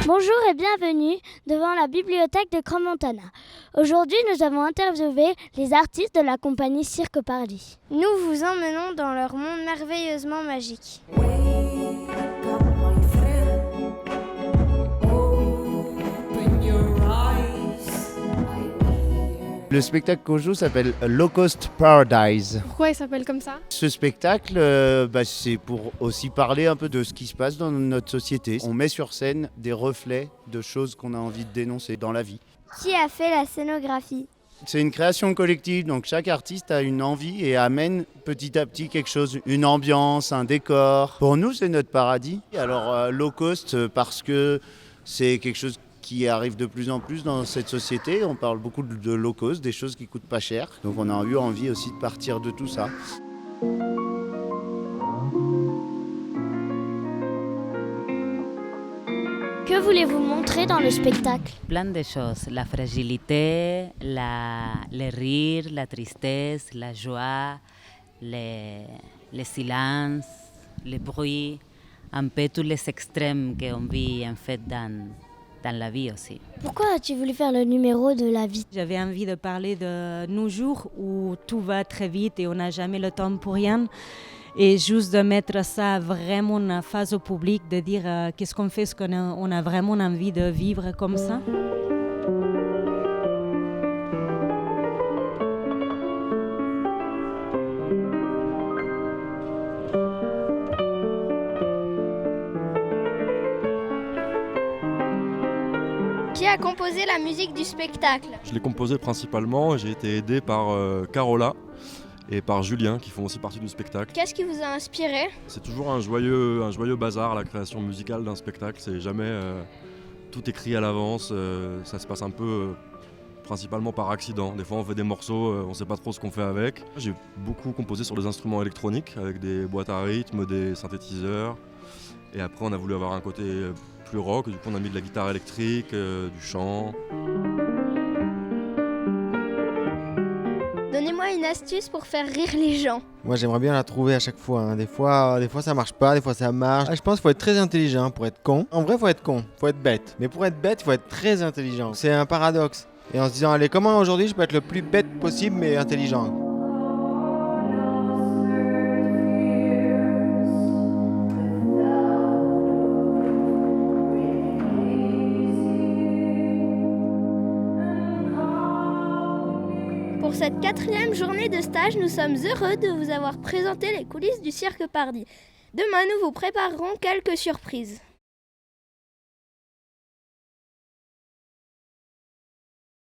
Bonjour et bienvenue devant la bibliothèque de Crans-Montana. Aujourd'hui, nous avons interviewé les artistes de la compagnie Cirque Pardi. Nous vous emmenons dans leur monde merveilleusement magique. Le spectacle qu'on joue s'appelle Low Cost Paradise. Pourquoi il s'appelle comme ça? Ce spectacle, c'est pour aussi parler un peu de ce qui se passe dans notre société. On met sur scène des reflets de choses qu'on a envie de dénoncer dans la vie. Qui a fait la scénographie? C'est une création collective, donc chaque artiste a une envie et amène petit à petit quelque chose, une ambiance, un décor. Pour nous, c'est notre paradis. Alors low cost parce que c'est quelque chose qui arrive de plus en plus dans cette société. On parle beaucoup de low cost, des choses qui coûtent pas cher. Donc on a eu envie aussi de partir de tout ça. Que voulez-vous montrer dans le spectacle? Plein de choses, la fragilité, le rire, la tristesse, la joie, le silence, le bruit, un peu tous les extrêmes qu'on vit en fait dans la vie aussi. Pourquoi as-tu voulu faire le numéro de la vie? J'avais envie de parler de nos jours où tout va très vite et on n'a jamais le temps pour rien. Et juste de mettre ça vraiment en face au public, de dire qu'est-ce qu'on fait, ce qu'on a vraiment envie de vivre comme ça. Qui a composé la musique du spectacle? Je l'ai composé principalement et j'ai été aidé par Carola et par Julien qui font aussi partie du spectacle. Qu'est-ce qui vous a inspiré? C'est toujours un joyeux bazar, la création musicale d'un spectacle. C'est jamais tout écrit à l'avance, ça se passe un peu principalement par accident. Des fois on fait des morceaux, on ne sait pas trop ce qu'on fait avec. J'ai beaucoup composé sur des instruments électroniques avec des boîtes à rythme, des synthétiseurs. Et après on a voulu avoir un côté plus rock, du coup on a mis de la guitare électrique, du chant. Donnez-moi une astuce pour faire rire les gens. Moi j'aimerais bien la trouver à chaque fois, hein. Des fois ça marche pas, des fois ça marche. Je pense qu'il faut être très intelligent pour être con. En vrai il faut être con, faut être bête. Mais pour être bête il faut être très intelligent. C'est un paradoxe. Et en se disant allez comment aujourd'hui je peux être le plus bête possible mais intelligent. Pour cette 4e journée de stage, nous sommes heureux de vous avoir présenté les coulisses du Cirque Pardi. Demain, nous vous préparerons quelques surprises.